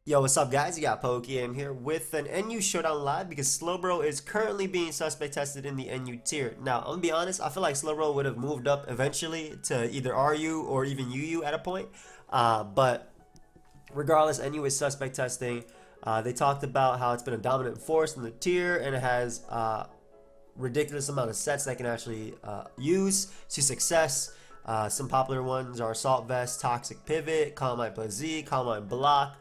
Yo, what's up, guys? You got PokeaimMD here with an NU Showdown live because Slowbro is currently being suspect tested in the NU tier. Now, I'm gonna be honest, I feel like Slowbro would have moved up eventually to either RU or even UU at a point. But regardless, NU is suspect testing. They talked about how it's been a dominant force in the tier and it has ridiculous amount of sets that I can actually use to success. Some popular ones are Assault Vest, Toxic Pivot, Calm Mind plus Z, Calm Mind Block,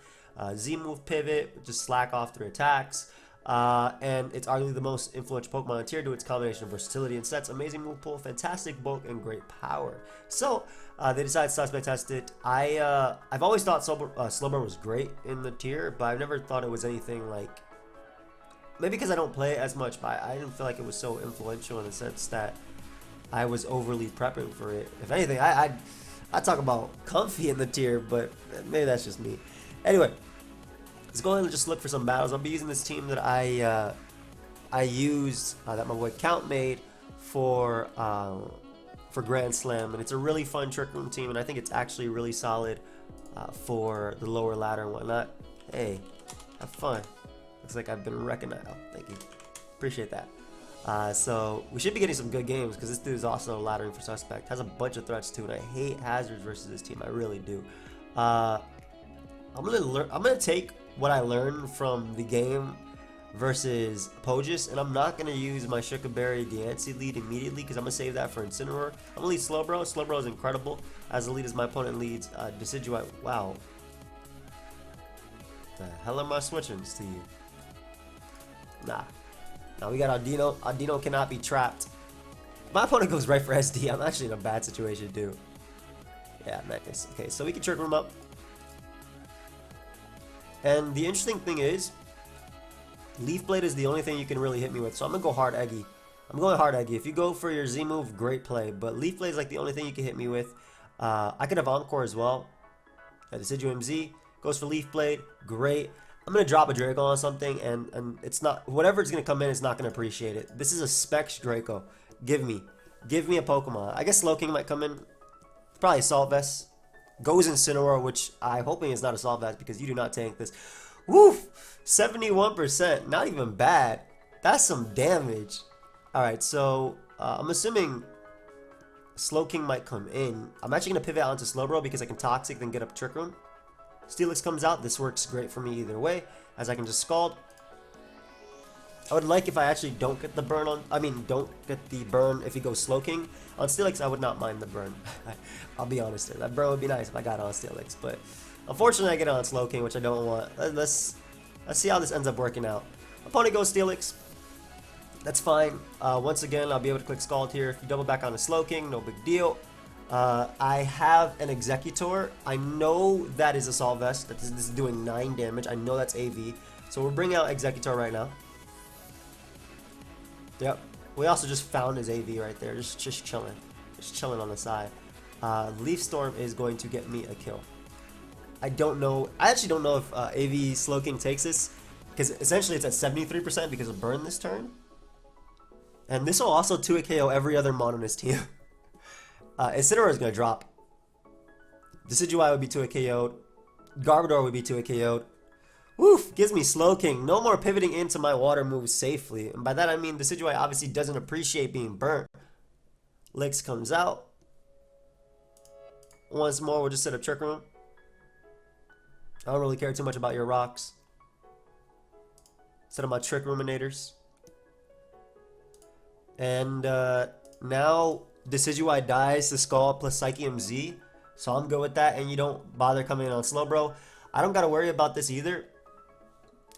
Z move pivot, just slack off through attacks. And it's arguably the most influential Pokemon in tier due to its combination of versatility and sets, amazing move pool, fantastic bulk, and great power. So they decided to suspect test it. I've always thought Slowbro was great in the tier, but I've never thought it was anything like. Maybe because I don't play it as much, but I didn't feel like it was so influential in the sense that I was overly prepping for it. If anything, I talk about comfy in the tier, but maybe that's just me. Anyway, let's go ahead and just look for some battles. I'll be using this team that I used that my boy Count made for Grand Slam, and it's a really fun trick room team, and I think it's actually really solid for the lower ladder and whatnot. Hey, have fun. Looks like I've been recognized. Oh, thank you. Appreciate that. So we should be getting some good games because this dude is also laddering for suspect. Has a bunch of threats too, and I hate hazards versus this team. I really do. I'm gonna take what I learned from the game versus Pogis, and I'm not gonna use my Shukaberry Diancie lead immediately because I'm gonna save that for Incineroar. I'm gonna lead Slowbro. Slowbro is incredible as the lead as my opponent leads Decidueye. Wow. The hell am I switching to you? Nah. Now we got Audino. Audino cannot be trapped. My opponent goes right for SD. I'm actually in a bad situation too. Yeah, nice. Okay, so we can trick him up. And the interesting thing is, Leaf Blade is the only thing you can really hit me with. So I'm gonna go hard Eggy. I'm going hard Eggy. If you go for your Z move, great play. But Leaf Blade is like the only thing you can hit me with. I could have Encore as well. Decidueye MZ goes for Leaf Blade. Great. I'm gonna drop a Draco on something, and it's not whatever it's gonna come in. It's not gonna appreciate it. This is a Specs Draco. Give me a Pokemon. I guess Slowking might come in. Probably Assault Vest. Goes Incineroar, which I'm hoping is not Assault Vest because you do not tank this. Woof! 71%. Not even bad. That's some damage. Alright, so I'm assuming Slowking might come in. I'm actually going to pivot onto Slowbro because I can Toxic, then get up Trick Room. Steelix comes out. This works great for me either way, as I can just Scald. I would like if I actually don't get the burn on. I mean, don't get the burn if he goes Slowking. On Steelix, I would not mind the burn. I'll be honest there. That burn would be nice if I got it on Steelix. But unfortunately, I get it on Slowking, which I don't want. Let's see how this ends up working out. Opponent goes Steelix. That's fine. Once again, I'll be able to click Scald here. If you double back onto Slowking, no big deal. I have an Executor. I know that is Assault Vest. That this is doing 9 damage. I know that's AV. So we're bringing out Executor right now. Yep. We also just found his AV right there. Just chilling. Just chilling on the side. Leaf Storm is going to get me a kill. I don't know. I actually don't know if AV Slowking takes this. Because essentially it's at 73% because of burn this turn. And this will also 2-hit KO every other mon on his team. Incineroar is going to drop. Decidueye would be 2-hit KO'd. Garbodor would be 2-hit KO'd. Woof! Gives me Slowking. No more pivoting into my water moves safely. And by that I mean Decidueye obviously doesn't appreciate being burnt. Licks comes out. Once more, we'll just set up Trick Room. I don't really care too much about your rocks. Set up my Trick Ruminators. And now Decidueye dies to Skull plus Psyche MZ. So I'm good with that. And you don't bother coming in on Slowbro. I don't got to worry about this either.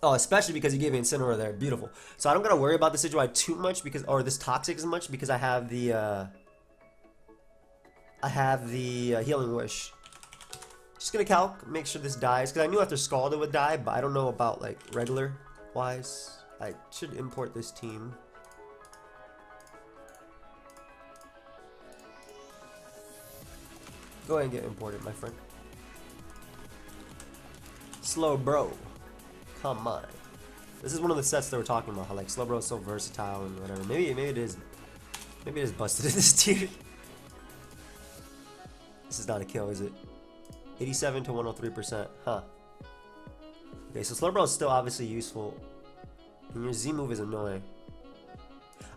Oh, especially because he gave me Incineroar there. Beautiful. So I don't gotta worry about the Decidueye too much because, or this Toxic as much because I have the Healing Wish. Just gonna calc, make sure this dies because I knew after Scald it would die, but I don't know about like regular wise. I should import this team. Go ahead and get imported, my friend. Slowbro. Come on. This is one of the sets that we're talking about. How like Slowbro is so versatile and whatever. Maybe it is busted in this tier. This is not a kill, is it? 87 to 103%. Huh. Okay, so Slowbro is still obviously useful. And your Z move is annoying.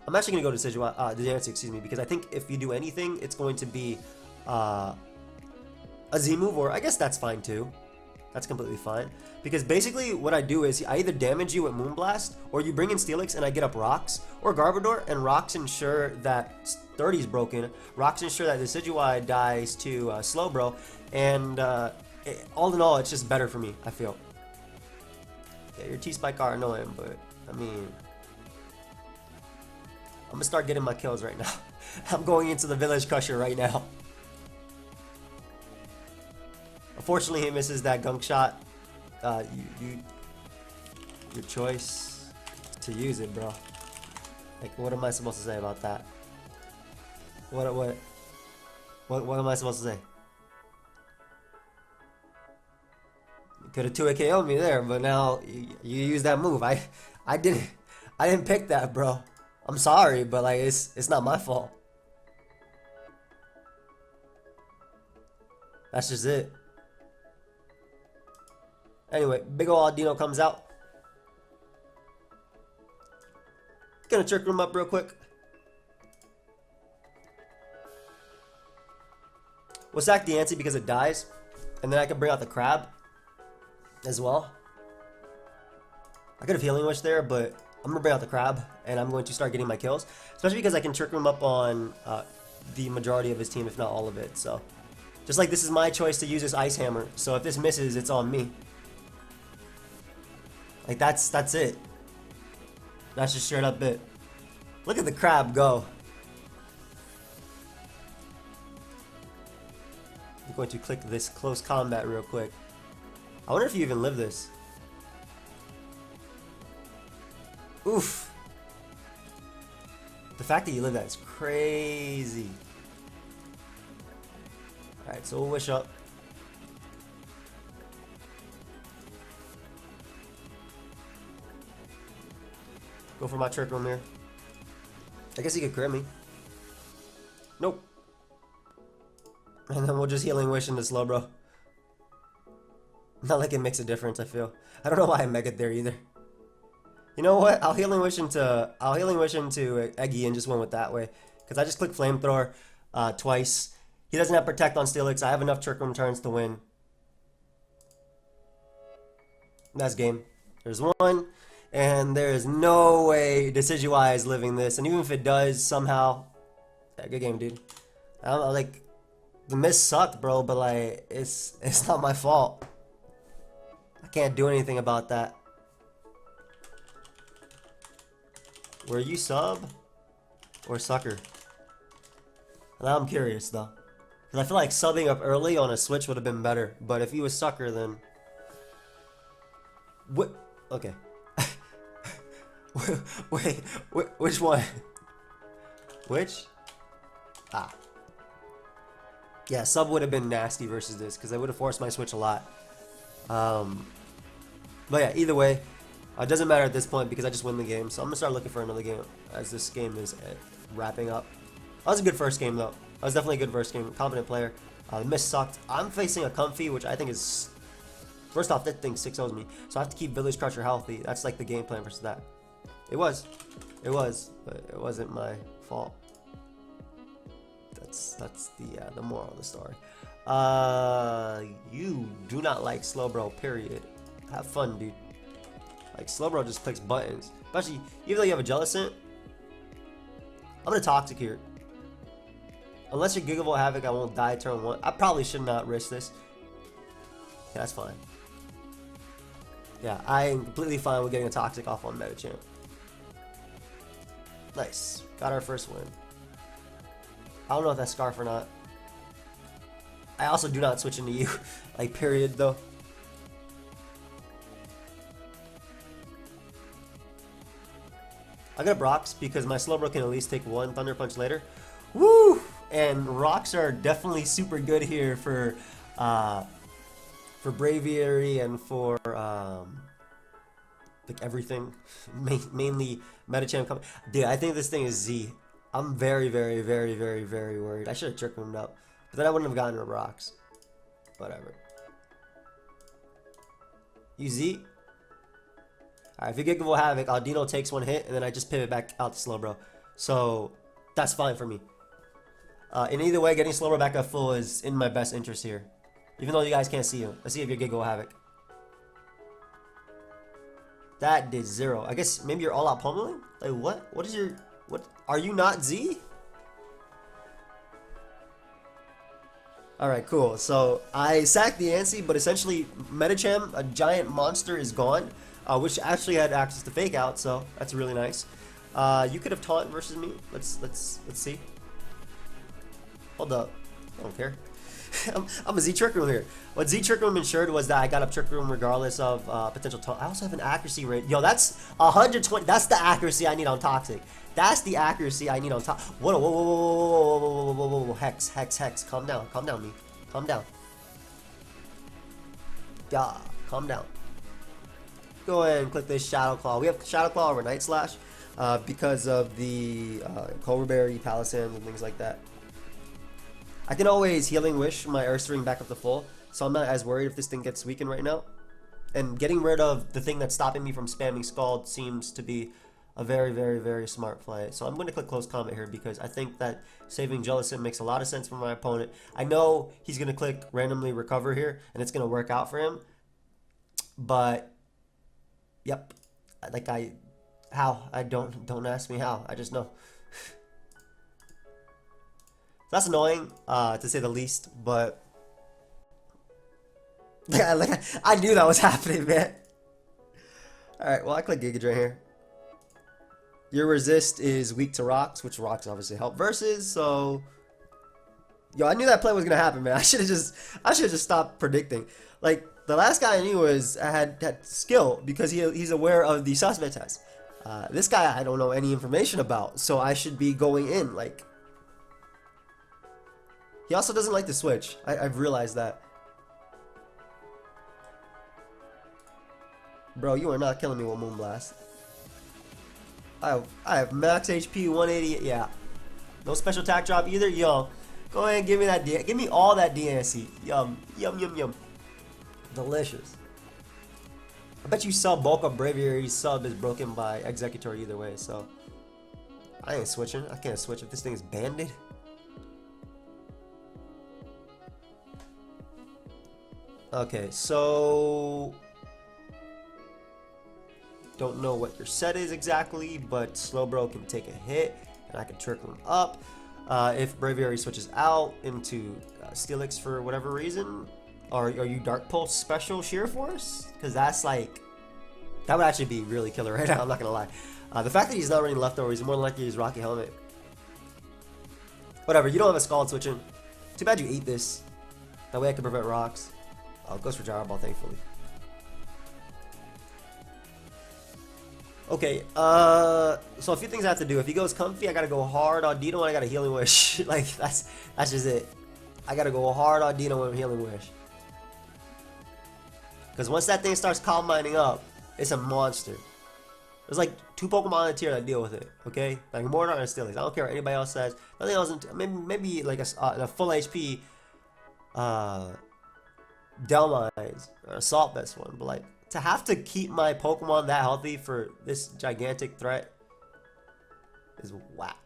I'm actually going to go to Decidueye, excuse me, because I think if you do anything, it's going to be a Z move, or I guess that's fine too. That's completely fine. Because basically what I do is I either damage you with Moonblast, or you bring in Steelix and I get up Rocks, or Garbodor, and Rocks ensure that 30's broken. Rocks ensure that Decidueye dies to Slowbro, and all in all, it's just better for me, I feel. Yeah, your T-Spike are annoying, but I mean, I'm gonna start getting my kills right now. I'm going into the Village Crusher right now. Unfortunately, he misses that gunk shot. Your choice to use it, bro. Like, what am I supposed to say about that? What am I supposed to say? You could have 2 KO'd me there, but now you use that move. I didn't pick that, bro. I'm sorry, but like it's not my fault. That's just it. Anyway, big ol' Aldino comes out. Gonna trick room up real quick. We'll sack the ante because it dies, and then I can bring out the crab as well. I could have Healing Wish there, but I'm gonna bring out the crab, and I'm going to start getting my kills, especially because I can trick room up on the majority of his team, if not all of it. So, just like this is my choice to use this Ice Hammer, so if this misses, it's on me. Like that's it. That's just straight up it. Look at the crab go. I'm going to click this close combat real quick. I wonder if you even live this. Oof. The fact that you live that is crazy. Alright, so we'll wish up. Go for my trick room here. I guess he could crit me. Nope. And then we'll just Healing Wish into Slowbro. Not like it makes a difference, I feel. I don't know why I Mega there either. You know what? I'll Healing Wish into Eggy and just went with that way. Because I just clicked Flamethrower twice. He doesn't have Protect on Steelix. I have enough Trick Room turns to win. That's game. There's one. And there is no way Decidueye is living this. And even if it does, somehow... Yeah, good game, dude. I don't know, like... The miss sucked, bro, but like... It's not my fault. I can't do anything about that. Were you sub? Or sucker? Now I'm curious, though. Because I feel like subbing up early on a Switch would have been better. But if you was sucker, then... What? Okay. Wait, which one? Which? Ah. Yeah, sub would have been nasty versus this, because I would have forced my Switch a lot. But yeah, either way, it doesn't matter at this point because I just win the game. So I'm going to start looking for another game as this game is wrapping up. That was a good first game, though. That was definitely a good first game. Competent player. The miss sucked. I'm facing a Comfy, which I think is... First off, that thing 6-0s me. So I have to keep Village Crusher healthy. That's like the game plan versus that. It was, but it wasn't my fault. That's the moral of the story. You do not like Slowbro, period. Have fun, dude. Like, Slowbro just clicks buttons. Especially, even though you have a Jellicent, I'm gonna Toxic here. Unless you're Gigavolt Havoc, I won't die turn 1. I probably should not risk this. Yeah, that's fine. Yeah, I am completely fine with getting a Toxic off on Metachamp. Nice. Got our first win. I don't know if that's Scarf or not. I also do not switch into you. Like, period, though. I got Brox because my Slowbro can at least take one Thunder Punch later. Woo! And Rocks are definitely super good here for Braviary and for like everything, mainly Metachamp. Dude, I think this thing is Z. I'm very worried. I should have tricked him up, but then I wouldn't have gotten a Rocks. Whatever. You Z? Alright, if you get Giggle Havoc, Aldino takes one hit, and then I just pivot back out to Slowbro. So, that's fine for me. In either way, getting Slowbro back up full is in my best interest here. Even though you guys can't see him. Let's see if you Giggle Havoc. That did 0. I guess maybe you're all out pummeling? Like, what? What is your... What? Are you not Z? Alright, cool. So, I sacked the Ansi, but essentially, Medicham, a giant monster, is gone. Which actually had access to Fake Out, so that's really nice. You could have taunt versus me. Let's see. Hold up. I don't care. I'm a Z Trick Room here. What Z Trick Room ensured was that I got up Trick Room regardless of potential taunt. I also have an accuracy rate. Yo, that's 120. That's the accuracy I need on Toxic. That's the accuracy I need on top. Whoa, whoa, whoa, whoa, whoa, whoa, whoa, whoa, whoa, Hex, Hex, Hex. Calm down, me. Calm down. Yeah, calm down. Go ahead and click this Shadow Claw. We have Shadow Claw over Night Slash because of the Cobra Berry, Palisand, and things like that. I can always Healing Wish my Ursaring back up to full, so I'm not as worried if this thing gets weakened right now. And getting rid of the thing that's stopping me from spamming Scald seems to be a very, very, very smart play. So I'm going to click Close Combat here because I think that saving Jellicent makes a lot of sense for my opponent. I know he's going to click randomly Recover here, and it's going to work out for him. But, yep. Like how? Don't ask me how. I just know. That's annoying, to say the least, but yeah, like I knew that was happening, man. Alright, well I click Giga Drain here. Your resist is weak to rocks, which rocks obviously help versus, so yo, I knew that play was gonna happen, man. I should have just stopped predicting. Like the last guy I knew had skill because he's aware of the suspect test. This guy I don't know any information about, so I should be going in like. He also doesn't like to switch. I've realized that. Bro, you are not killing me with Moonblast. I have max HP 180. Yeah. No special attack drop either. Yo, go ahead and give me that. Give me all that DNC. Yum, yum, yum, yum. Delicious. I bet you sub bulk up Braviary's sub is broken by Executor either way. So I ain't switching. I can't switch if this thing is banded. Okay, so don't know what your set is exactly, but Slowbro can take a hit, and I can trickle him up. If Braviary switches out into Steelix for whatever reason, are you Dark Pulse Special Sheer Force? Because that's like, that would actually be really killer right now, I'm not gonna lie. The fact that he's not running Leftover, he's more than likely he's Rocky Helmet. Whatever, you don't have a Scald switching. Too bad you ate this. That way I can prevent rocks. Goes for Gyro Ball, thankfully. Okay, so a few things I have to do. If he goes Comfy, I gotta go hard on Dino and I gotta Healing Wish. Like, that's just it. I gotta go hard on Dino and Healing Wish. Because once that thing starts Calm Minding up, it's a monster. There's like 2 Pokemon in the tier that deal with it, okay? Like Mordor and Steelix. I don't care what anybody else says. Nothing else, maybe like a full HP, Delmines or Assault Vest one, but like to have to keep my Pokemon that healthy for this gigantic threat is whack.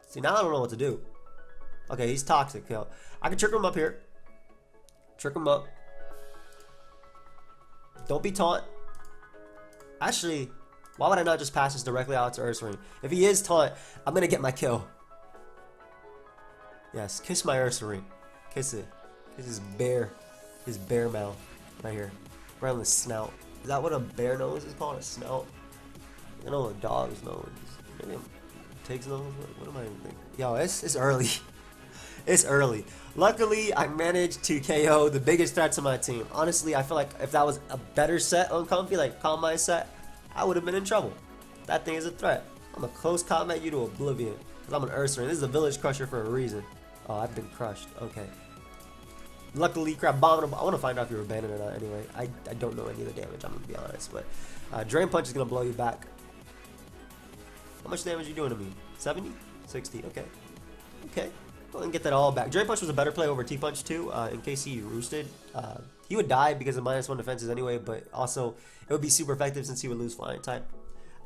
See, now I don't know what to do. Okay, he's toxic. Yo, I can trick him up here. Trick him up. Don't be taunt. Actually, why would I not just pass this directly out to Ursaring? If he is taunt, I'm gonna get my kill. Yes, kiss my Ursaring. Kiss it. Kiss his bear mouth right here, right on the snout. Is that what a bear nose is called? A snout? I know what a dog's nose. Maybe a pig's nose. What am I even thinking? Yo, it's early. It's early. Luckily, I managed to KO the biggest threat to my team. Honestly, I feel like if that was a better set on Comfy, like Calm Mind set, I would have been in trouble. That thing is a threat. I'm gonna close combat you to oblivion. Because I'm an Ursaring. This is a Village Crusher for a reason. Oh, I've been crushed. Okay. Luckily, Crab Abominable. I want to find out if you're abandoned or not anyway. I don't know any of the damage, I'm going to be honest. But Drain Punch is going to blow you back. How much damage are you doing to me? 70? 60. Okay. Okay. Go ahead and get that all back. Drain Punch was a better play over T-Punch too, in case he roosted. He would die because of -1 defenses anyway, but also it would be super effective since he would lose Flying type.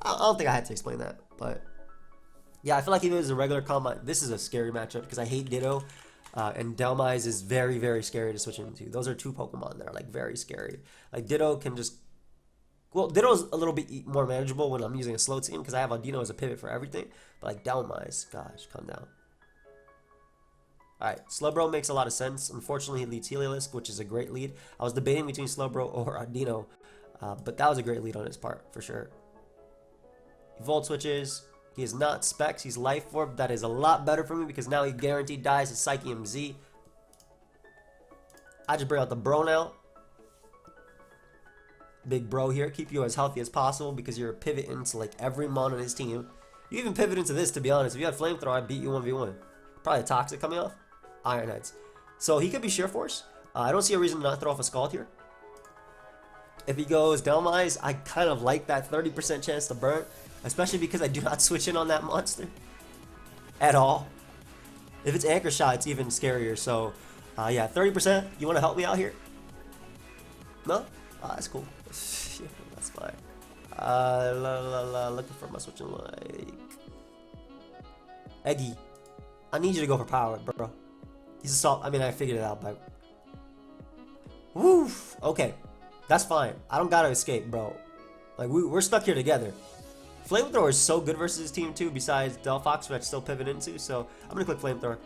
I don't think I had to explain that, but yeah, I feel like if it was a regular combat, this is a scary matchup because I hate Ditto, and Dhelmise is very, very scary to switch into. Those are two Pokemon that are like very scary. Like Ditto can just, well, Ditto's a little bit more manageable when I'm using a slow team because I have Audino as a pivot for everything, but like Dhelmise, gosh, calm down. Alright, Slowbro makes a lot of sense. Unfortunately, he leads Heliolisk, which is a great lead. I was debating between Slowbro or Audino, but that was a great lead on his part, for sure. He Volt switches. He is not Specs. He's Life Orb. That is a lot better for me because now he guaranteed dies his PokeaimMD. I just bring out the Bro now. Big Bro here. Keep you as healthy as possible because you're a pivot into like every mon on his team. You even pivot into this, to be honest. If you had Flamethrower, I'd beat you 1v1. Probably a Toxic coming off. Iron Heads. So he could be Sheer Force. I don't see a reason to not throw off a Scald here. If he goes Dhelmise, I kind of like that 30% chance to burn. Especially because I do not switch in on that monster. At all. If it's Anchor Shot, it's even scarier. So, yeah, 30%. You want to help me out here? No? That's cool. Yeah, that's fine. Looking for my switching like... Eggy. I need you to go for power, bro. He's assault. I mean, I figured it out, but... Woof. Okay. That's fine. I don't gotta escape, bro. Like, we're stuck here together. Flamethrower is so good versus his team, too, besides Delphox, which I still pivot into, so I'm gonna click Flamethrower.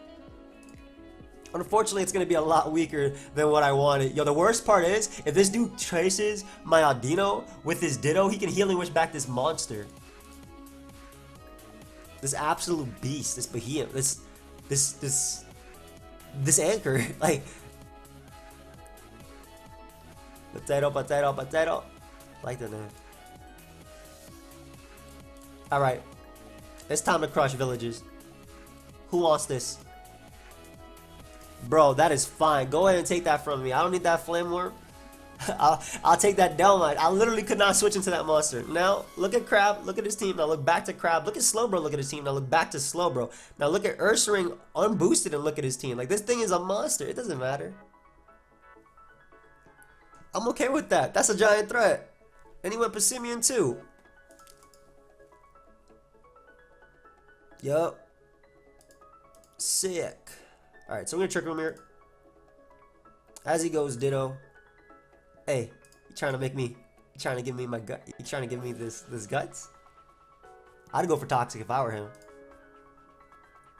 Unfortunately, it's gonna be a lot weaker than what I wanted. Yo, the worst part is, if this dude traces my Audino with his Ditto, he can Healing Wish back this monster. This absolute beast, this behemoth, this anchor, like... Potato. Like that, man. Alright. It's time to crush villages. Who wants this? Bro, that is fine. Go ahead and take that from me. I don't need that Flame Orb. I'll take that Dhelmise. I literally could not switch into that monster. Now, look at Crab. Look at his team. Now look back to Crab. Look at Slowbro. Look at his team. Now look back to Slowbro. Now look at Ursaring unboosted and look at his team. Like, this thing is a monster. It doesn't matter. I'm okay with that. That's a giant threat. And he went Passimian too. Yup. Sick. Alright, so we're gonna Trick Room here. As he goes, Ditto. Hey, you trying to make me, you trying to give me my gut, you trying to give me this guts? I'd go for Toxic if I were him.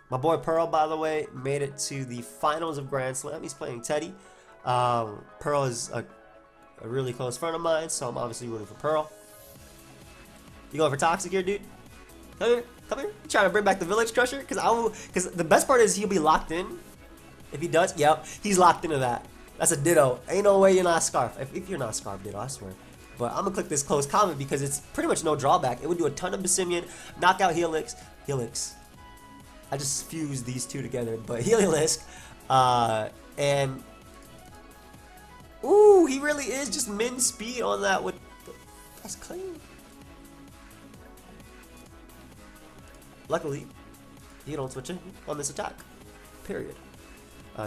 My boy Pearl, by the way, made it to the finals of Grand Slam. He's playing Teddy. Pearl is a really close friend of mine, so I'm obviously rooting for Pearl. You going for Toxic here, dude? Come here, come here. You trying to bring back the Village Crusher? Because the best part is he'll be locked in. If he does, yep, he's locked into that. That's a Ditto. Ain't no way you're not Scarf. If you're not Scarf, Ditto, I swear. But I'm gonna click this close comment because it's pretty much no drawback. It would do a ton of Passimian, knock out Helix. I just fused these two together, but Heliolisk, and ooh, he really is just min speed on that with. That's clean. Luckily, you don't switch in on this attack. Period.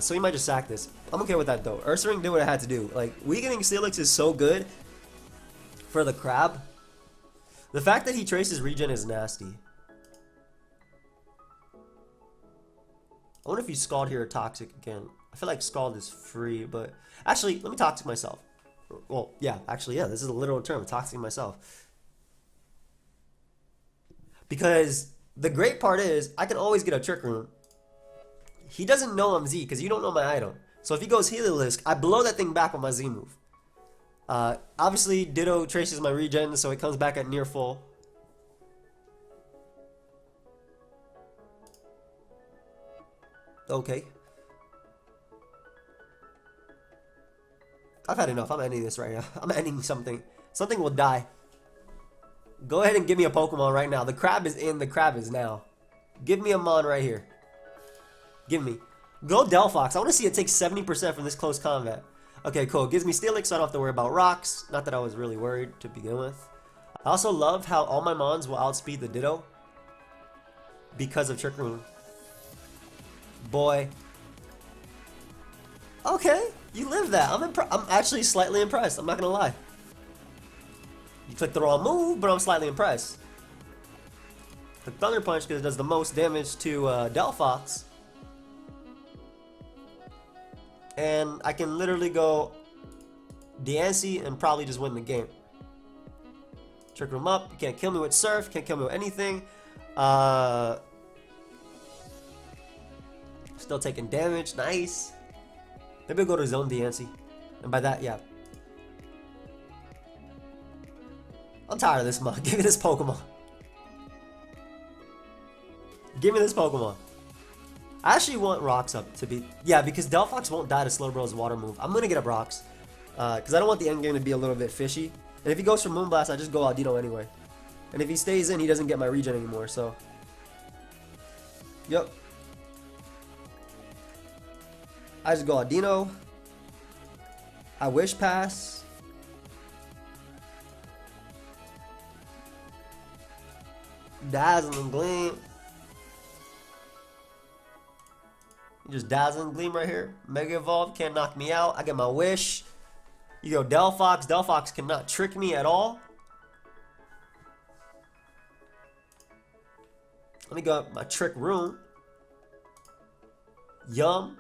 So he might just sack this. I'm okay with that though. Ursaring did what it had to do. Like, weakening Steelix is so good for the Crab. The fact that he traces regen is nasty. I wonder if you Scald here or Toxic again. I feel like Scald is free, but actually, let me Toxic myself. Well, yeah, actually, yeah, this is a literal term, Toxic myself. Because the great part is, I can always get a Trick Room. He doesn't know I'm Z because you don't know my item. So if he goes Heliolisk, I blow that thing back with my Z move. Obviously, Ditto traces my regen, so it comes back at near full. Okay. I've had enough. I'm ending this right now. I'm ending something. Something will die. Go ahead and give me a Pokemon right now. The Crab is in. The Crab is now. Give me a Mon right here. Give me. Go Delphox. I want to see it take 70% from this close combat. Okay, cool. Gives me Steelix, so I don't have to worry about rocks. Not that I was really worried to begin with. I also love how all my Mons will outspeed the Ditto because of Trick Room. boy. Okay, you lived that. I'm actually slightly impressed. I'm not gonna lie. You clicked the wrong move, but I'm slightly impressed. The Thunder Punch because it does the most damage to Delphox. And I can literally go Diancie and probably just win the game. Trick Room up. You can't kill me with Surf. Can't kill me with anything. Still taking damage. Nice. Maybe I'll go to Zone Diancie. And by that, yeah. I'm tired of this mod. Give me this Pokemon. Give me this Pokemon. I actually want Rocks up to be... Yeah, because Delphox won't die to Slowbro's water move. I'm going to get up Rocks. Because I don't want the endgame to be a little bit fishy. And if he goes for Moonblast, I just go Audino anyway. And if he stays in, he doesn't get my regen anymore, so... Yep. I just go Audino. I Wish Pass. Dazzling Gleam. Just Dazzling Gleam right here. Mega Evolve can't knock me out. I get my Wish. You go Delphox. Delphox cannot trick me at all. Let me go up my Trick Room. Yum.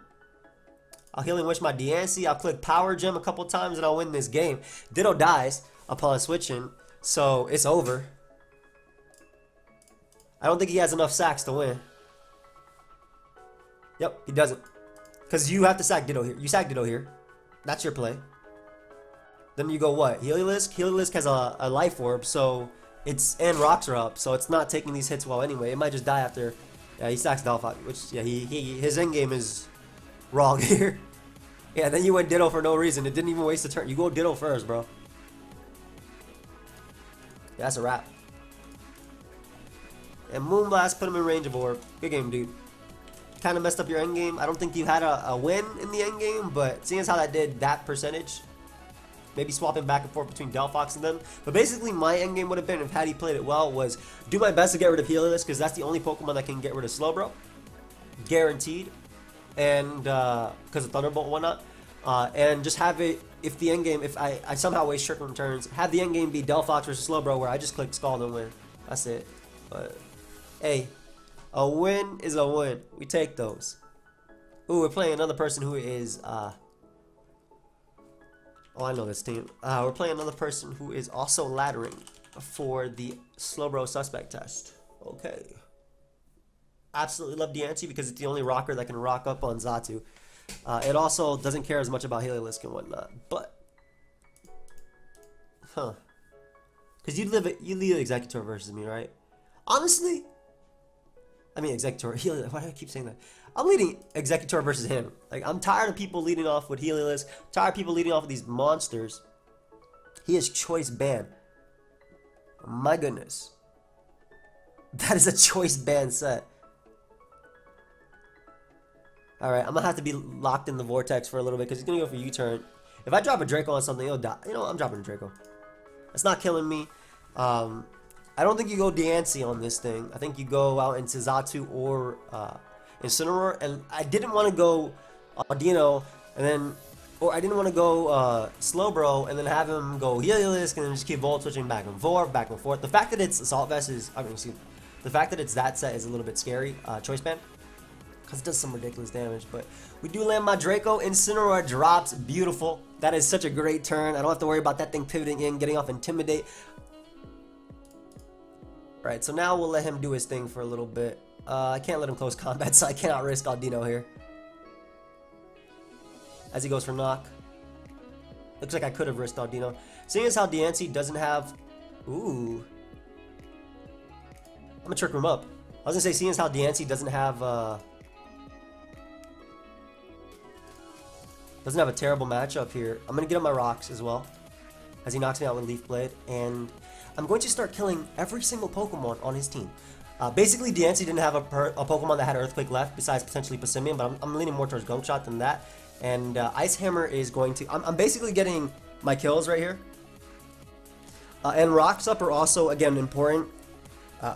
I'll Healing Wish my Diancie. I'll click Power Gem a couple times and I'll win this game. Ditto dies upon switching, so it's over. I don't think he has enough sacks to win. Yep, he doesn't. Because you have to sack Ditto here. You sack Ditto here. That's your play. Then you go what? Heliolisk? Heliolisk has a Life Orb, so it's... And Rocks are up, so it's not taking these hits well anyway. It might just die after... Yeah, he sacks Delphox, which... Yeah, his endgame is wrong here. Yeah, then you went Ditto for no reason. It didn't even waste a turn. You go Ditto first, bro. Yeah, that's a wrap. And Moonblast put him in range of Orb. Good game, dude. Kind of messed up your endgame. I don't think you had a win in the endgame, but seeing as how that did that percentage, maybe swapping back and forth between Delphox and them. But basically, my endgame would have been, if had he played it well, was do my best to get rid of Heliolisk, because that's the only Pokemon that can get rid of Slowbro. Guaranteed. And, because of Thunderbolt and whatnot. And just have it, if the endgame, if I somehow waste Trick Room turns, have the endgame be Delphox versus Slowbro, where I just click Scald and win. That's it. But, hey, a win is a win. We take those. Ooh, we're playing another person who is, oh, I know this team. We're playing another person who is also laddering for the Slowbro suspect test. Okay. Absolutely love Diancie because it's the only rocker that can rock up on Xatu. It also doesn't care as much about Heliolisk and whatnot, but... Huh. Because you lead Executor versus me, right? Honestly... I mean, Executor, Heliolisk, why do I keep saying that? I'm leading Executor versus him. Like, I'm tired of people leading off with Heliolisk. Tired of people leading off with these monsters. He is choice ban. My goodness. That is a choice ban set. Alright, I'm going to have to be locked in the Vortex for a little bit because he's going to go for U-turn. If I drop a Draco on something, he'll die. You know, I'm dropping a Draco. It's not killing me. I don't think you go Diancie on this thing. I think you go out into Xatu or Incineroar. And I didn't want to go Audino and then... Or I didn't want to go Slowbro and then have him go Heliolisk and then just keep Volt switching back and forth, back and forth. The fact that it's Assault Vest is... I mean, excuse me. The fact that it's that set is a little bit scary. Choice ban. Because it does some ridiculous damage, but we do land my Draco. Incineroar drops. Beautiful. That is such a great turn. I don't have to worry about that thing pivoting in, getting off Intimidate. Alright, so now we'll let him do his thing for a little bit. I can't let him close combat, so I cannot risk Audino here. As he goes for Knock. Looks like I could have risked Audino. Seeing as how Diancie doesn't have... Ooh. I'm gonna Trick Room up. I was gonna say, seeing as how Diancie doesn't have a terrible matchup here, I'm gonna get on my Rocks as well, as he knocks me out with Leaf Blade, and I'm going to start killing every single Pokemon on his team. Basically, Diancie didn't have a Pokemon that had Earthquake left, besides potentially Passimian, but I'm leaning more towards Gunk Shot than that. And Ice Hammer is going to... I'm basically getting my kills right here. And Rocks Up are also, again, important.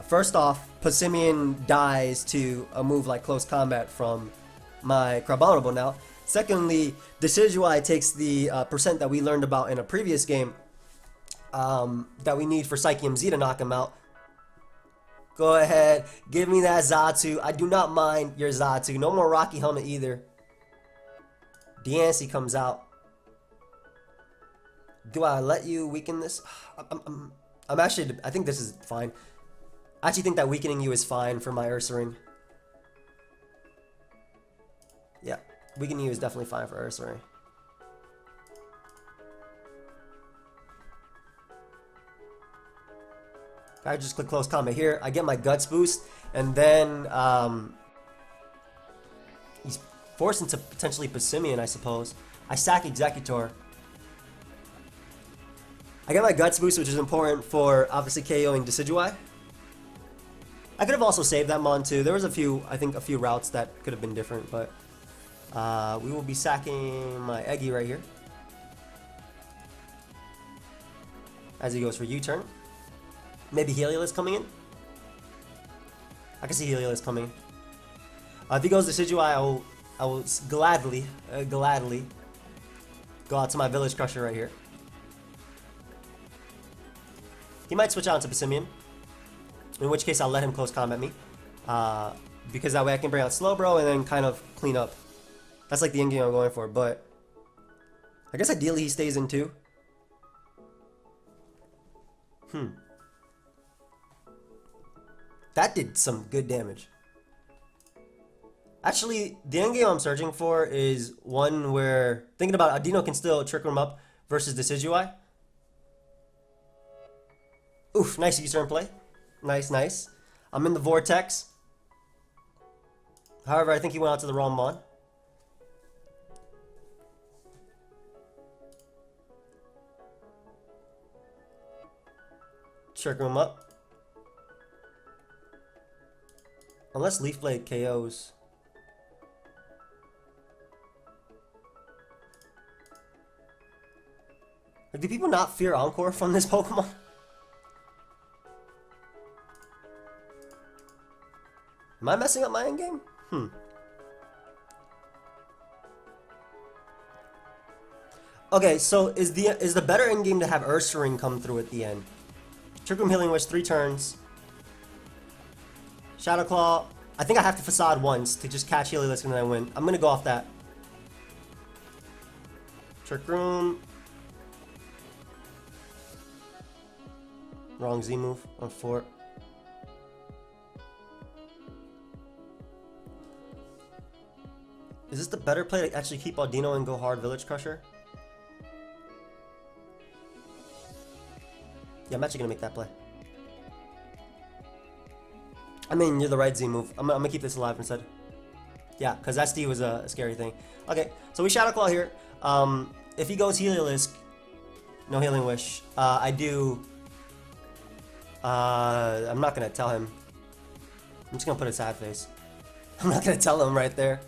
First off, Passimian dies to a move like Close Combat from my Crabominable now. Secondly, Decidueye takes the percent that we learned about in a previous game that we need for PokeaimMD to knock him out. Go ahead, give me that Xatu. I do not mind your Xatu. No more Rocky Helmet either. Diancie comes out. Do I let you weaken this? I'm actually, I think this is fine. I actually think that weakening you is fine for my Ursaring. Yeah, weakening you is definitely fine for Ursaring. I just click close combat here. I get my Guts boost, and then he's forced into potentially Passimian, I suppose. I sack Executor. I get my Guts boost, which is important for obviously KOing Decidueye. I could have also saved that Mon too. There was a few, I think a few routes that could have been different, but we will be sacking my Eggy right here. As he goes for U-turn. Maybe Heliolisk coming in? I can see Heliolisk coming. If he goes Decidueye, I will gladly go out to my Village Crusher right here. He might switch out into Passimian, in which case I'll let him close combat me. Because that way I can bring out Slowbro and then kind of clean up. That's like the endgame I'm going for, but I guess ideally he stays in too. That did some good damage. Actually, the endgame I'm searching for is one where, thinking about it, Audino can still Trick Room up versus Decidueye. Oof, nice U-turn play. Nice, nice. I'm in the Vortex. However, I think he went out to the wrong Mon. Trick Room up. Unless Leaf Blade KOs. Like, do people not fear Encore from this Pokemon? Am I messing up my endgame? Okay, so is the better endgame to have Ursaring come through at the end? Trick Room Healing Wish 3 turns. Shadow Claw. I think I have to Facade once to just catch Heliolisk and then I win. I'm gonna go off that. Trick Room. Wrong Z move on Fort. Is this the better play to actually keep Audino and go hard Village Crusher? Yeah, I'm actually gonna make that play. I mean, you're the right Z move. I'm gonna keep this alive instead. Yeah, because SD was a scary thing. Okay, so we Shadow Claw here. If he goes Heliolisk, no Healing Wish. I do. I'm not gonna tell him. I'm just gonna put a sad face. I'm not gonna tell him right there.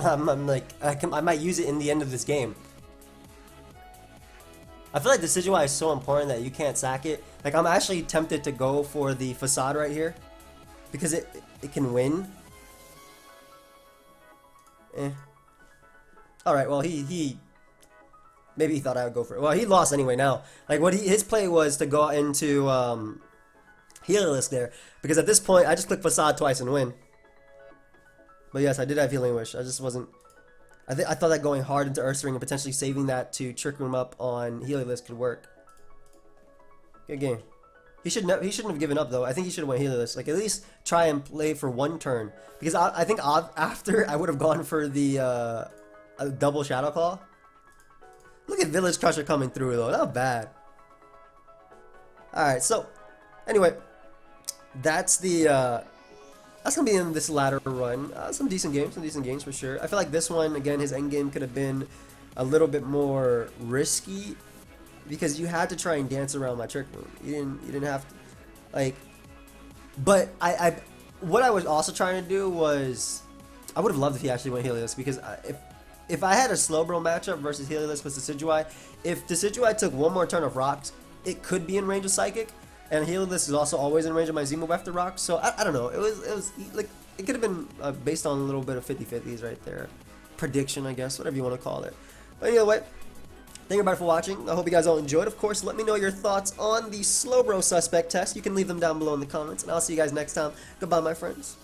I'm like, I might use it in the end of this game. I feel like Decidueye is so important that you can't sack it. Like, I'm actually tempted to go for the Facade right here. Because it can win. Alright, well, maybe he thought I would go for it. Well, he lost anyway now. Like, his play was to go into Heliolisk there. Because at this point, I just click Facade twice and win. But yes, I did have Healing Wish. I just wasn't... I thought that going hard into Ursaring and potentially saving that to Trick Room up on Heliolisk could work. Good game. He shouldn't have given up though. I think he should have went Heliolisk. Like, at least try and play for one turn. Because I think after I would have gone for the a double Shadow Claw. Look at Village Crusher coming through though. Not bad. Alright, so anyway, that's the that's gonna be in this latter run. Some decent games for sure. I feel like this one, again, his end game could have been a little bit more risky because you had to try and dance around my Trick Room. You didn't have to, like. But what I was also trying to do was, I would have loved if he actually went Heliolisk because if I had a Slowbro matchup versus Heliolisk with Decidueye, if Decidueye took one more turn of Rocks, it could be in range of Psychic, and Heliolisk is also always in range of my Z move after Rock. So I don't know. It was like it could have been based on a little bit of 50-50s right there, prediction I guess, whatever you want to call it. But anyway, thank you everybody for watching. I hope you guys all enjoyed. Of course, let me know your thoughts on the Slowbro suspect test. You can leave them down below in the comments, and I'll see you guys next time. Goodbye, my friends.